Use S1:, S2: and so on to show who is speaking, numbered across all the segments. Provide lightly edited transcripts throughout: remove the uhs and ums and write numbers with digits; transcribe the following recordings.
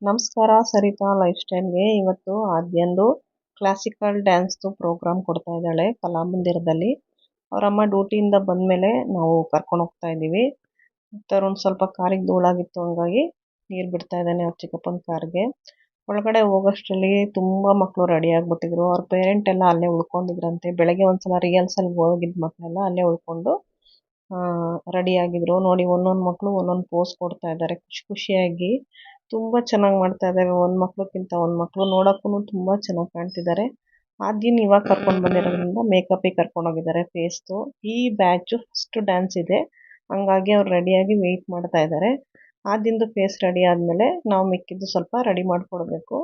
S1: ನಮಸ್ಕಾರ ಸರಿತಾ ಲೈಫ್ ಸ್ಟೈಲ್ಗೆ. ಇವತ್ತು ಆದ್ಯಂದು classical ಡ್ಯಾನ್ಸ್ದು program ಕೊಡ್ತಾ ಇದ್ದಾಳೆ ಕಲಾಮಂದಿರದಲ್ಲಿ. ಅವರಮ್ಮ ಡ್ಯೂಟಿಯಿಂದ ಬಂದಮೇಲೆ ನಾವು ಕರ್ಕೊಂಡು ಹೋಗ್ತಾ ಇದ್ದೀವಿ. ತರುಣ್ ಸ್ವಲ್ಪ ಕಾರಿಗೆ ಧೂಳಾಗಿತ್ತು, ಹಂಗಾಗಿ ನೀರು ಬಿಡ್ತಾ ಇದ್ದಾನೆ ಅವ್ರ ಚಿಕ್ಕಪ್ಪನ ಕಾರ್ಗೆ. ಒಳಗಡೆ ಹೋಗೋಷ್ಟರಲ್ಲಿ ತುಂಬ ಮಕ್ಕಳು ರೆಡಿ ಆಗಿಬಿಟ್ಟಿದ್ರು. ಅವ್ರ ಪೇರೆಂಟ್ ಎಲ್ಲ ಅಲ್ಲೇ ಉಳ್ಕೊಂಡಿದ್ರಂತೆ. ಬೆಳಗ್ಗೆ ಒಂದ್ಸಲ ರಿಹರ್ಸಲ್ಗೆ ಹೋಗಿದ್ದ ಮಕ್ಕಳೆಲ್ಲ ಅಲ್ಲೇ ಉಳ್ಕೊಂಡು ರೆಡಿ ಆಗಿದ್ರು. ನೋಡಿ, ಒಂದೊಂದು ಮಕ್ಕಳು ಒಂದೊಂದು ಪೋಸ್ ಕೊಡ್ತಾ ಇದ್ದಾರೆ ಖುಷಿ ಖುಷಿಯಾಗಿ. ತುಂಬ ಚೆನ್ನಾಗಿ ಮಾಡ್ತಾ ಇದ್ದಾವೆ. ಒಂದು ಮಕ್ಳಕ್ಕಿಂತ ಒಂದು ಮಕ್ಕಳು ನೋಡೋಕ್ಕೂ ತುಂಬ ಚೆನ್ನಾಗಿ ಕಾಣ್ತಿದ್ದಾರೆ. ಆದ್ಯನ್ ಇವಾಗ ಕರ್ಕೊಂಡು ಬಂದಿರೋದ್ರಿಂದ ಮೇಕಪ್ಪಿಗೆ ಕರ್ಕೊಂಡು ಹೋಗಿದ್ದಾರೆ ಫೇಸ್ದು. ಈ ಬ್ಯಾಚು ಫಸ್ಟ್ ಡ್ಯಾನ್ಸ್ ಇದೆ, ಹಂಗಾಗಿ ಅವ್ರು ರೆಡಿಯಾಗಿ ವೆಯ್ಟ್ ಮಾಡ್ತಾ ಇದ್ದಾರೆ. ಆದ್ಯಂದು ಫೇಸ್ ರೆಡಿ ಆದಮೇಲೆ ನಾವು ಮಿಕ್ಕಿದ್ದು ಸ್ವಲ್ಪ ರೆಡಿ ಮಾಡಿಕೊಡ್ಬೇಕು.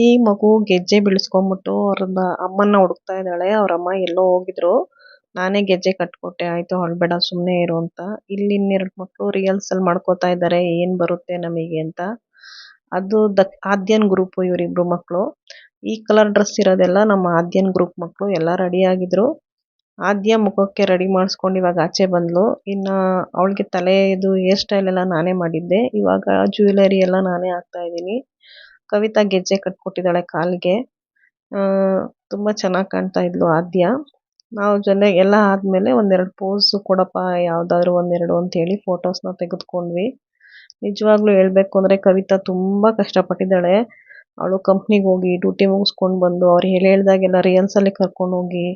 S1: ಈ ಮಗು ಗೆಜ್ಜೆ ಬೀಳಿಸ್ಕೊಂಡ್ಬಿಟ್ಟು ಅವ್ರನ್ನ ಅಮ್ಮನ್ನ ಹುಡುಕ್ತಾ ಇದ್ದಾಳೆ. ಅವ್ರಮ್ಮ ಎಲ್ಲೋ ಹೋಗಿದ್ರು, ನಾನೇ ಗೆಜ್ಜೆ ಕಟ್ಕೊಟ್ಟೆ. ಆಯ್ತು ಅಳ್ಬೇಡ ಸುಮ್ಮನೆ ಇರು ಅಂತ. ಇಲ್ಲಿ ಇನ್ನೆರಡು ಮಕ್ಕಳು ರಿಹರ್ಸಲ್ ಮಾಡ್ಕೋತಾ ಇದ್ದಾರೆ, ಏನ್ ಬರುತ್ತೆ ನಮಗೆ ಅಂತ. ಅದು ಆದ್ಯನ್ ಗ್ರೂಪ್ ಇವರಿಬ್ರು ಮಕ್ಕಳು. ಈ ಕಲರ್ ಡ್ರೆಸ್ ಇರೋದೆಲ್ಲ ನಮ್ಮ ಆದ್ಯನ್ ಗ್ರೂಪ್ ಮಕ್ಕಳು. ಎಲ್ಲ ರೆಡಿ ಆಗಿದ್ರು. ಆದ್ಯ ಮುಖಕ್ಕೆ ರೆಡಿ ಮಾಡಿಸ್ಕೊಂಡು ಇವಾಗ ಆಚೆ ಬಂದ್ಲು. ಇನ್ನು ಅವಳಿಗೆ ತಲೆದು ಹೇರ್ ಸ್ಟೈಲ್ ಎಲ್ಲ ನಾನೇ ಮಾಡಿದ್ದೆ. ಇವಾಗ ಜ್ಯುವೆಲರಿ ಎಲ್ಲ ನಾನೇ ಹಾಕ್ತಾ ಇದ್ದೀನಿ. ಕವಿತಾ ಗೆಜ್ಜೆ ಕಟ್ಕೊಟ್ಟಿದ್ದಾಳೆ ಕಾಲಿಗೆ. ತುಂಬ ಚೆನ್ನಾಗಿ ಕಾಣ್ತಾ ಇದ್ಲು ಆದ್ಯ. ನಾವು ಎಲ್ಲ ಆದಮೇಲೆ ಒಂದೆರಡು ಪೋಸ್ ಕೊಡಪ್ಪ, ಯಾವುದಾದ್ರೂ ಒಂದೆರಡು ಅಂತೇಳಿ ಫೋಟೋಸ್ನ ತೆಗೆದುಕೊಂಡ್ವಿ. ನಿಜವಾಗ್ಲೂ ಹೇಳ್ಬೇಕು ಅಂದರೆ ಕವಿತಾ ತುಂಬ ಕಷ್ಟಪಟ್ಟಿದ್ದಾಳೆ. ಅವಳು ಕಂಪ್ನಿಗೆ ಹೋಗಿ ಡ್ಯೂಟಿ ಮುಗಿಸ್ಕೊಂಡು ಬಂದು ಅವ್ರು ಹೇಳ್ದಾಗೆಲ್ಲ ರಿಹರ್ಸಲ್ಗೆ ಕರ್ಕೊಂಡು ಹೋಗಿ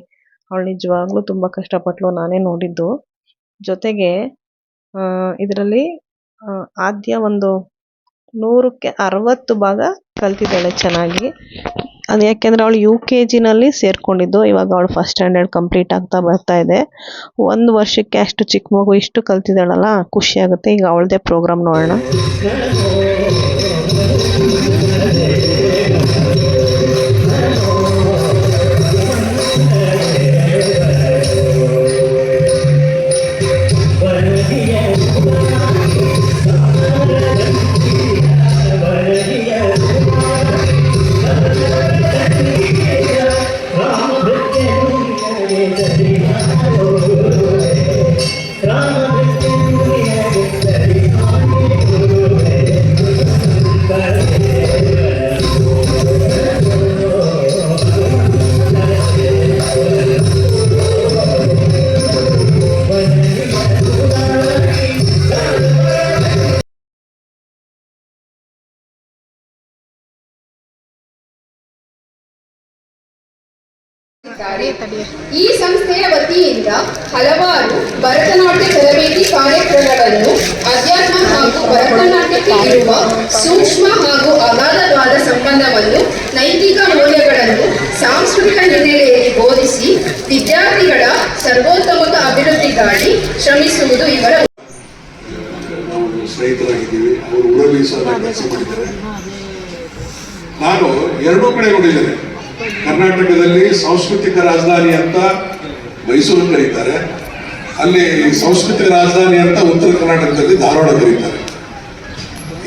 S1: ಅವಳು ನಿಜವಾಗ್ಲೂ ತುಂಬ ಕಷ್ಟಪಟ್ಟಳು, ನಾನೇ ನೋಡಿದ್ದು. ಜೊತೆಗೆ ಇದರಲ್ಲಿ ಆದ್ಯ ಒಂದು 100ಕ್ಕೆ 60 ಭಾಗ ಕಲ್ತಿದ್ದಾಳೆ ಚೆನ್ನಾಗಿ. ಅದು ಯಾಕೆಂದರೆ ಅವಳು UKG ಸೇರ್ಕೊಂಡಿದ್ದು. ಇವಾಗ ಅವಳು ಫಸ್ಟ್ ಸ್ಟ್ಯಾಂಡರ್ಡ್ ಕಂಪ್ಲೀಟ್ ಆಗ್ತಾ ಬರ್ತಾ ಇದೆ. 1 ವರ್ಷಕ್ಕೆ ಅಷ್ಟು ಚಿಕ್ಕ ಮಗು ಇಷ್ಟು ಕಲ್ತಿದ್ದಾಳಲ್ಲ, ಖುಷಿ ಆಗುತ್ತೆ. ಈಗ ಅವಳದೇ ಪ್ರೋಗ್ರಾಮ್ ನೋಡೋಣ.
S2: ಈ ಸಂಸ್ಥೆಯ ವತಿಯಿಂದ ಹಲವಾರು ಭರತನಾಟ್ಯ ತರಬೇತಿ ಕಾರ್ಯಕ್ರಮಗಳನ್ನು ಅಧ್ಯಾತ್ಮ ಹಾಗೂ ಭರತನಾಟ್ಯಕ್ಕೆ ಇರುವ ಸೂಕ್ಷ್ಮ ಹಾಗೂ ಅಗಾಧವಾದ ಸಂಬಂಧವನ್ನು, ನೈತಿಕ ಮೌಲ್ಯಗಳನ್ನು ಸಾಂಸ್ಕೃತಿಕ ಹಿನ್ನೆಲೆಯಲ್ಲಿ ಬೋಧಿಸಿ ವಿದ್ಯಾರ್ಥಿಗಳ ಸರ್ವೋತ್ತಮಕ ಅಭಿವೃದ್ಧಿಗಾಗಿ ಶ್ರಮಿಸುವುದು ಇವರ.
S3: ಸ್ನೇಹಿತರಾಗಿದ್ದೀವಿ. ಅವರು ಉಡಲಿ ಸಹ ಕೆಲಸ ಮಾಡಿದ್ದಾರೆ. ನಾನು ಎರಡೂ ಕಡೆ ನೋಡಿದ್ದೇನೆ. ಕರ್ನಾಟಕದಲ್ಲಿ ಸಾಂಸ್ಕೃತಿಕ ರಾಜಧಾನಿ ಅಂತ ಮೈಸೂರು ಕರೀತಾರೆ, ಅಲ್ಲಿ ಸಾಂಸ್ಕೃತಿಕ ರಾಜಧಾನಿ ಅಂತ ಉತ್ತರ ಕರ್ನಾಟಕದಲ್ಲಿ ಧಾರವಾಡ ಕರೀತಾರೆ.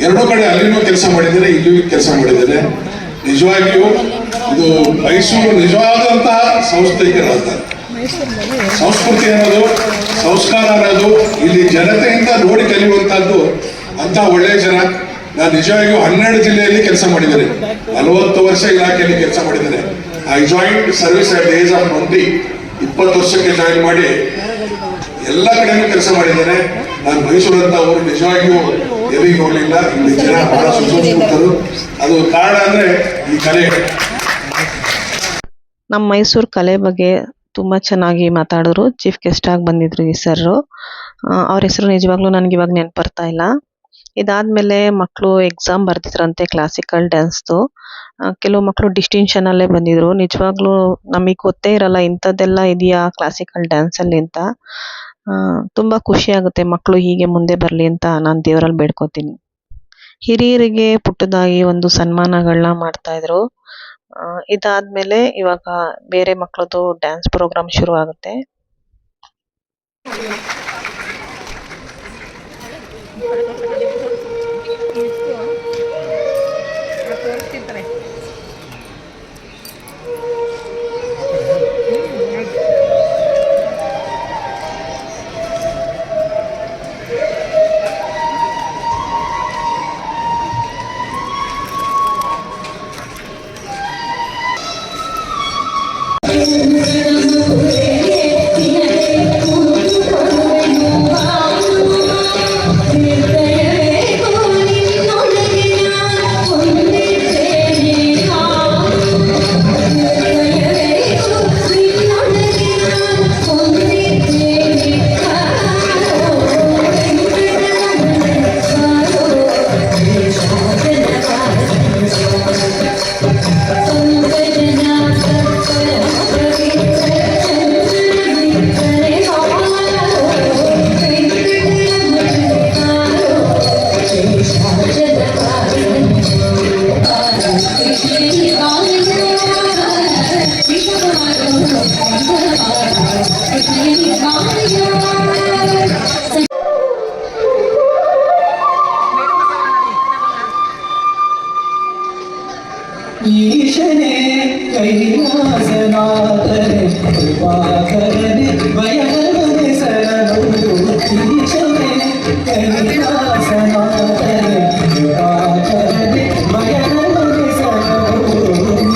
S3: ಎರಡೂ ಕಡೆ ಅಲ್ಲಿನೂ ಕೆಲಸ ಮಾಡಿದ್ದೇನೆ, ಇಲ್ಲಿಯೂ ಕೆಲಸ ಮಾಡಿದ್ದೇನೆ. ನಿಜವಾಗಿಯೂ ಇದು ಮೈಸೂರು ನಿಜವಾದಂತಹ ಸಾಂಸ್ಕೃತಿಕ ರಾಜಧಾನಿ. ಸಂಸ್ಕೃತಿ ಅನ್ನೋದು, ಸಂಸ್ಕಾರ ಅನ್ನೋದು ಇಲ್ಲಿ ಜನತೆಯಿಂದ ನೋಡಿ ಕಲಿಯುವಂತಹದ್ದು. ಅಂತ ಒಳ್ಳೆಯ ಜನ. ನಾನು ನಿಜವಾಗಿಯೂ 12 ಜಿಲ್ಲೆಯಲ್ಲಿ ಕೆಲಸ ಮಾಡಿದ್ದೇನೆ, 40 ವರ್ಷ ಇಲಾಖೆಯಲ್ಲಿ ಕೆಲಸ ಮಾಡಿದ್ದೇನೆ. I joint service at age of 20 ವರ್ಷಕ್ಕೆ ಜಾಯಿನ್ ಮಾಡಿ ಎಲ್ಲ ಕಡೆನೂ ಕೆಲಸ ಮಾಡಿದ್ದೇನೆ. ನಾನು ಮೈಸೂರು ಅಂತ ಅವರು ನಿಜವಾಗಿಯೂ ಎಲ್ಲಿ ನೋಡಲಿಲ್ಲ. ಇಲ್ಲಿ ಜನ ಬಹಳ ಸುಸಂಸ್ಕೃತರು. ಅದು ಕಾರಣ ಅಂದ್ರೆ ಈ ಕಲೆ.
S1: ನಮ್ಮ ಮೈಸೂರು ಕಲೆ ಬಗ್ಗೆ ತುಂಬ ಚೆನ್ನಾಗಿ ಮಾತಾಡಿದ್ರು. ಚೀಫ್ ಗೆಸ್ಟ್ ಆಗಿ ಬಂದಿದ್ರು ಈ ಸರ್ರು. ಅವ್ರ ಹೆಸರು ನಿಜವಾಗ್ಲೂ ನನಗೆ ಇವಾಗ ನೆನಪು ಬರ್ತಾ ಇಲ್ಲ. ಇದಾದ್ಮೇಲೆ ಮಕ್ಕಳು ಎಕ್ಸಾಮ್ ಬರ್ದಿದ್ರಂತೆ ಕ್ಲಾಸಿಕಲ್ ಡ್ಯಾನ್ಸ್ದು. ಕೆಲವು ಮಕ್ಕಳು ಡಿಸ್ಟಿಂಕ್ಷನ್ ಅಲ್ಲೇ ಬಂದಿದ್ರು. ನಿಜವಾಗ್ಲೂ ನಮಗೆ ಗೊತ್ತೇ ಇರಲ್ಲ ಇಂಥದ್ದೆಲ್ಲ ಇದೆಯಾ ಕ್ಲಾಸಿಕಲ್ ಡ್ಯಾನ್ಸಲ್ಲಿ ಅಂತ. ತುಂಬ ಖುಷಿ ಆಗುತ್ತೆ ಮಕ್ಕಳು ಹೀಗೆ ಮುಂದೆ ಬರಲಿ ಅಂತ ನಾನು ದೇವರಲ್ಲಿ ಬೇಡ್ಕೋತೀನಿ. ಹಿರಿಯರಿಗೆ ಪುಟ್ಟದಾಗಿ ಒಂದು ಸನ್ಮಾನಗಳನ್ನ ಮಾಡ್ತಾ ಇದ್ರು. ಇದಾದ್ಮೇಲೆ ಇವಾಗ ಬೇರೆ ಮಕ್ಕಳದು ಡ್ಯಾನ್ಸ್ ಪ್ರೋಗ್ರಾಮ್ ಶುರು ಆಗುತ್ತೆ.
S4: ಈಶನೇ ಕೈಲಾಸನಾಥನೆ ಕೃಪಾಕರನೆ ಭಯಹರನೆ ಶರಣು. ಈಶನೇ ಕೈಲಾಸನಾಥನೆ ಕೃಪಾಕರನೆ ಭಯಹರನೆ ಶರಣು.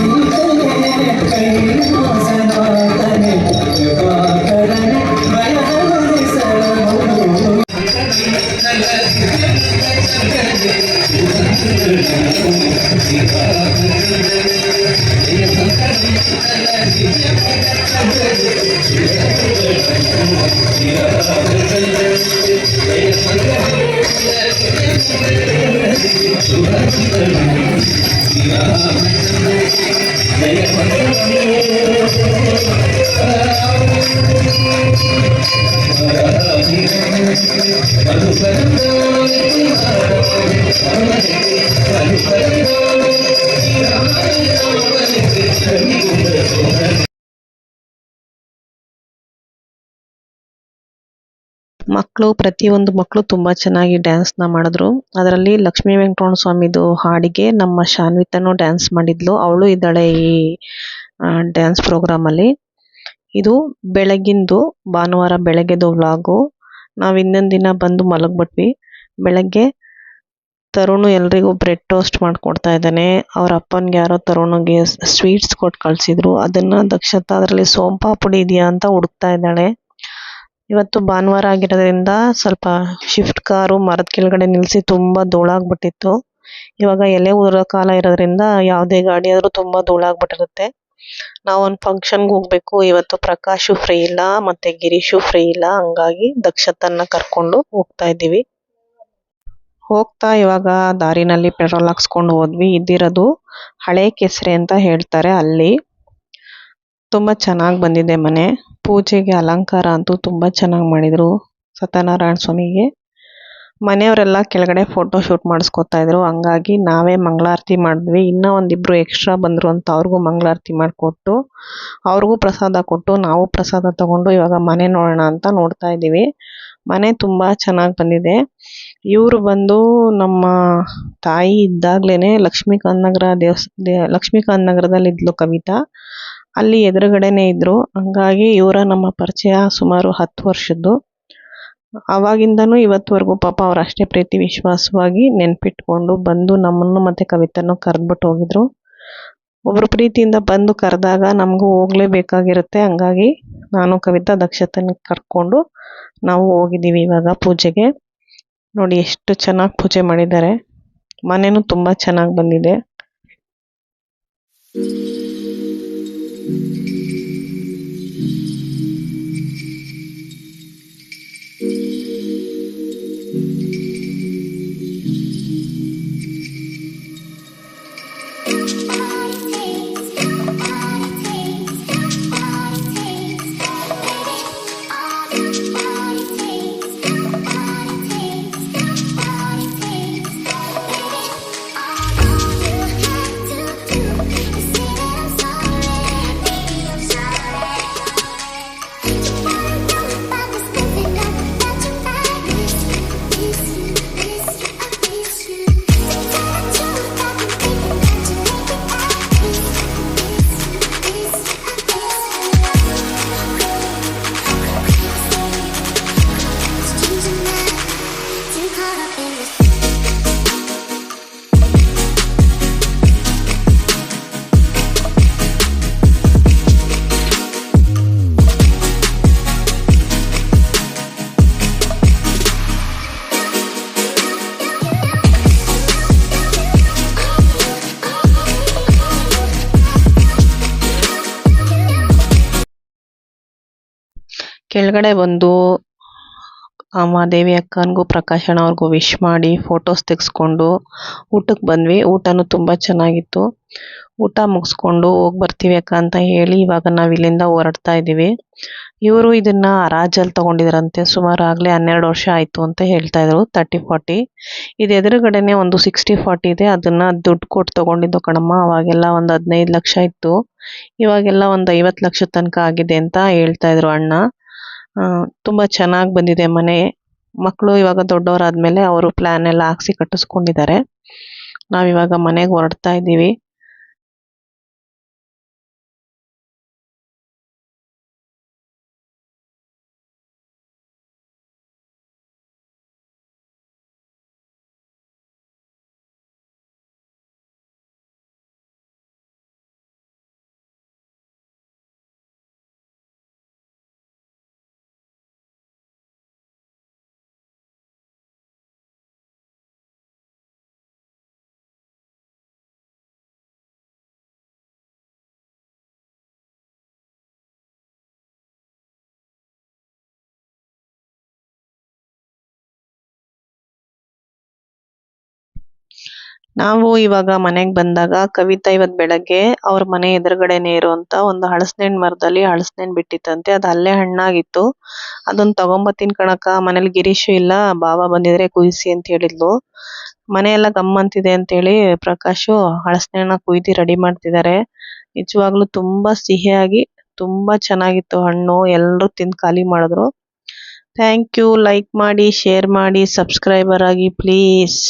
S4: ಈಶನೇ ಕೈಲಾಸನಾಥನೆ ಕೃಪಾಕರನೆ ಭಯಹರನೆ ಶರಣು.
S1: ಮಕ್ಕಳು ಪ್ರತಿಯೊಂದು ಮಕ್ಕಳು ತುಂಬ ಚೆನ್ನಾಗಿ ಡ್ಯಾನ್ಸ್ನ ಮಾಡಿದ್ರು. ಅದರಲ್ಲಿ ಲಕ್ಷ್ಮೀ ವೆಂಕಟರಮಣ ಸ್ವಾಮಿದು ಹಾಡಿಗೆ ನಮ್ಮ ಶಾನ್ವಿತನೂ ಡ್ಯಾನ್ಸ್ ಮಾಡಿದ್ಲು. ಅವಳು ಇದ್ದಾಳೆ ಈ ಡ್ಯಾನ್ಸ್ ಪ್ರೋಗ್ರಾಮಲ್ಲಿ. ಇದು ಬೆಳಗಿಂದು ಭಾನುವಾರ ಬೆಳಗ್ಗೆದು ವ್ಲಾಗು. ನಾವು ಇನ್ನೊಂದು ದಿನ ಬಂದು ಮಲಗ್ಬಿಟ್ವಿ. ಬೆಳಗ್ಗೆ ತರುಣು ಎಲ್ರಿಗೂ ಬ್ರೆಡ್ ಟೋಸ್ಟ್ ಮಾಡಿಕೊಡ್ತಾ ಇದ್ದಾನೆ. ಅವ್ರ ಅಪ್ಪನಿಗೆ ಯಾರೋ ತರುಣಿಗೆ ಸ್ವೀಟ್ಸ್ ಕೊಟ್ಟು ಕಳಿಸಿದ್ರು. ಅದನ್ನು ದಕ್ಷತಾ ಅದರಲ್ಲಿ ಸೋಂಪಾಪುಡಿ ಇದೆಯಾ ಅಂತ ಹುಡುಕ್ತಾ ಇದ್ದಾಳೆ. ಇವತ್ತು ಭಾನುವಾರ ಆಗಿರೋದ್ರಿಂದ ಸ್ವಲ್ಪ ಶಿಫ್ಟ್ ಕಾರು ಮರದ ಕೆಳಗಡೆ ನಿಲ್ಲಿಸಿ ತುಂಬ ಧೂಳಾಗ್ಬಿಟ್ಟಿತ್ತು. ಇವಾಗ ಎಲೆ ಉದುರೋ ಕಾಲ ಇರೋದ್ರಿಂದ ಯಾವುದೇ ಗಾಡಿ ಆದರೂ ತುಂಬ ಧೂಳಾಗ್ಬಿಟ್ಟಿರುತ್ತೆ. ನಾವು ಒಂದು ಫಂಕ್ಷನ್ಗೆ ಹೋಗ್ಬೇಕು. ಇವತ್ತು ಪ್ರಕಾಶು ಫ್ರೀ ಇಲ್ಲ ಮತ್ತು ಗಿರೀಶು ಫ್ರೀ ಇಲ್ಲ. ಹಂಗಾಗಿ ದಕ್ಷತನ್ನ ಕರ್ಕೊಂಡು ಹೋಗ್ತಾ ಇದ್ದೀವಿ. ಹೋಗ್ತಾ ಇವಾಗ ದಾರಿನಲ್ಲಿ ಪೆಟ್ರೋಲ್ ಹಾಕ್ಸ್ಕೊಂಡು ಹೋದ್ವಿ. ಇದ್ದಿರೋದು ಹಳೆ ಕೆಸರೆ ಅಂತ ಹೇಳ್ತಾರೆ ಅಲ್ಲಿ. ತುಂಬ ಚೆನ್ನಾಗಿ ಬಂದಿದೆ ಮನೆ. ಪೂಜೆಗೆ ಅಲಂಕಾರ ಅಂತೂ ತುಂಬ ಚೆನ್ನಾಗಿ ಮಾಡಿದರು ಸತ್ಯನಾರಾಯಣ ಸ್ವಾಮಿಗೆ. ಮನೆಯವರೆಲ್ಲ ಕೆಳಗಡೆ ಫೋಟೋ ಶೂಟ್ ಮಾಡಿಸ್ಕೊತಾ ಇದ್ರು, ಹಂಗಾಗಿ ನಾವೇ ಮಂಗಳಾರತಿ ಮಾಡಿದ್ವಿ. ಇನ್ನೂ ಒಂದಿಬ್ರು ಎಕ್ಸ್ಟ್ರಾ ಬಂದರು ಅಂತ ಅವ್ರಿಗೂ ಮಂಗಳಾರತಿ ಮಾಡಿಕೊಟ್ಟು ಅವ್ರಿಗೂ ಪ್ರಸಾದ ಕೊಟ್ಟು ನಾವು ಪ್ರಸಾದ ತಗೊಂಡು ಇವಾಗ ಮನೆ ನೋಡೋಣ ಅಂತ ನೋಡ್ತಾ ಇದ್ದೀವಿ. ಮನೆ ತುಂಬ ಚೆನ್ನಾಗಿ ಬಂದಿದೆ. ಇವರು ಬಂದು ನಮ್ಮ ತಾಯಿ ಇದ್ದಾಗಲೇ ಲಕ್ಷ್ಮೀಕಾಂತ್ ನಗರದಲ್ಲಿ ಇದ್ಲು ಕವಿತಾ, ಅಲ್ಲಿ ಎದುರುಗಡೆನೇ ಇದ್ರು. ಹಂಗಾಗಿ ಇವರ ನಮ್ಮ ಪರಿಚಯ ಸುಮಾರು 10 ವರ್ಷದ್ದು. ಅವಾಗಿಂದನೂ ಇವತ್ತುವರೆಗೂ ಪಾಪ ಅವ್ರು ಅಷ್ಟೇ ಪ್ರೀತಿ ವಿಶ್ವಾಸವಾಗಿ ನೆನ್ಪಿಟ್ಕೊಂಡು ಬಂದು ನಮ್ಮನ್ನು ಮತ್ತು ಕವಿತನ್ನು ಕರೆದ್ಬಿಟ್ಟು ಹೋಗಿದ್ರು. ಒಬ್ಬರು ಪ್ರೀತಿಯಿಂದ ಬಂದು ಕರೆದಾಗ ನಮಗೂ ಹೋಗಲೇಬೇಕಾಗಿರುತ್ತೆ. ಹಂಗಾಗಿ ನಾನು ಕವಿತಾ ದಕ್ಷತನ ಕರ್ಕೊಂಡು ನಾವು ಹೋಗಿದ್ದೀವಿ ಇವಾಗ ಪೂಜೆಗೆ. ನೋಡಿ ಎಷ್ಟು ಚೆನ್ನಾಗಿ ಪೂಜೆ ಮಾಡಿದ್ದಾರೆ. ಮನೆಯೂ ತುಂಬ ಚೆನ್ನಾಗಿ ಬಂದಿದೆ. ಕೆಳಗಡೆ ಬಂದು ಮಾದೇವಿ ಅಕ್ಕನಿಗೂ ಪ್ರಕಾಶಣ್ಣ ಅವ್ರಿಗೂ ವಿಶ್ ಮಾಡಿ ಫೋಟೋಸ್ ತೆಗೆಸ್ಕೊಂಡು ಊಟಕ್ಕೆ ಬಂದ್ವಿ. ಊಟನೂ ತುಂಬ ಚೆನ್ನಾಗಿತ್ತು. ಊಟ ಮುಗಿಸ್ಕೊಂಡು ಹೋಗಿ ಬರ್ತೀವಿ ಅಕ್ಕ ಅಂತ ಹೇಳಿ ಇವಾಗ ನಾವು ಇಲ್ಲಿಂದ ಹೊರಡ್ತಾ ಇದ್ದೀವಿ. ಇವರು ಇದನ್ನ ಹರಾಜಲ್ಲಿ ತೊಗೊಂಡಿದ್ರಂತೆ. ಸುಮಾರು ಆಗಲೇ 12 ವರ್ಷ ಆಯಿತು ಅಂತ ಹೇಳ್ತಾ ಇದ್ರು. 30-40 ಇದು ಎದುರುಗಡೆನೆ ಒಂದು 60-40 ಇದೆ. ಅದನ್ನು ದುಡ್ಡು ಕೊಟ್ಟು ತೊಗೊಂಡಿದ್ದು ಕಣಮ್ಮ. ಅವಾಗೆಲ್ಲ ಒಂದು 15 ಲಕ್ಷ ಇತ್ತು, ಇವಾಗೆಲ್ಲ ಒಂದು 50 ಲಕ್ಷ ತನಕ ಆಗಿದೆ ಅಂತ ಹೇಳ್ತಾ ಇದ್ರು ಅಣ್ಣ. ತುಂಬ ಚೆನ್ನಾಗಿ ಬಂದಿದೆ ಮನೆ. ಮಕ್ಕಳು ಇವಾಗ ದೊಡ್ಡವರಾದ್ಮೇಲೆ ಅವರು ಪ್ಲ್ಯಾನ್ ಎಲ್ಲ ಹಾಕ್ಸಿ ಕಟ್ಟಿಸ್ಕೊಂಡಿದ್ದಾರೆ. ನಾವಿವಾಗ ಮನೆಗೆ ಹೊರಡ್ತಾ ಇದ್ದೀವಿ. ನಾವು ಇವಾಗ ಮನೆಗೆ ಬಂದಾಗ ಕವಿತಾ ಇವತ್ತು ಬೆಳಗ್ಗೆ ಅವ್ರ ಮನೆ ಎದುರುಗಡೆನೇ ಇರುವಂತ ಒಂದು ಹಳಸಿನ ಮರದಲ್ಲಿ ಹಳಸಿನ ಬಿಟ್ಟಿತ್ತಂತೆ. ಅದು ಅಲ್ಲೇ ಹಣ್ಣಾಗಿತ್ತು. ಅದನ್ನ ತಗೊಂಬತ್ತೀನಿ ಕಣಕ್ಕ, ಮನೇಲಿ ಗಿರೀಶು ಇಲ್ಲ, ಬಾವ ಬಂದಿದ್ರೆ ಕುಯ್ಸಿ ಅಂತ ಹೇಳಿದ್ಲು. ಮನೆಯೆಲ್ಲ ಗಮ್ಮಂತಿದೆ ಅಂತೇಳಿ ಪ್ರಕಾಶು ಹಳಸಿನ ಕುಯ್ದು ರೆಡಿ ಮಾಡ್ತಿದ್ದಾರೆ. ನಿಜವಾಗ್ಲೂ ತುಂಬಾ ಸಿಹಿಯಾಗಿ ತುಂಬಾ ಚೆನ್ನಾಗಿತ್ತು ಹಣ್ಣು. ಎಲ್ಲರೂ ತಿಂದು ಖಾಲಿ ಮಾಡಿದ್ರು. Thank you. ಲೈಕ್ ಮಾಡಿ, ಶೇರ್ ಮಾಡಿ, ಸಬ್ಸ್ಕ್ರೈಬರ್ ಆಗಿ ಪ್ಲೀಸ್.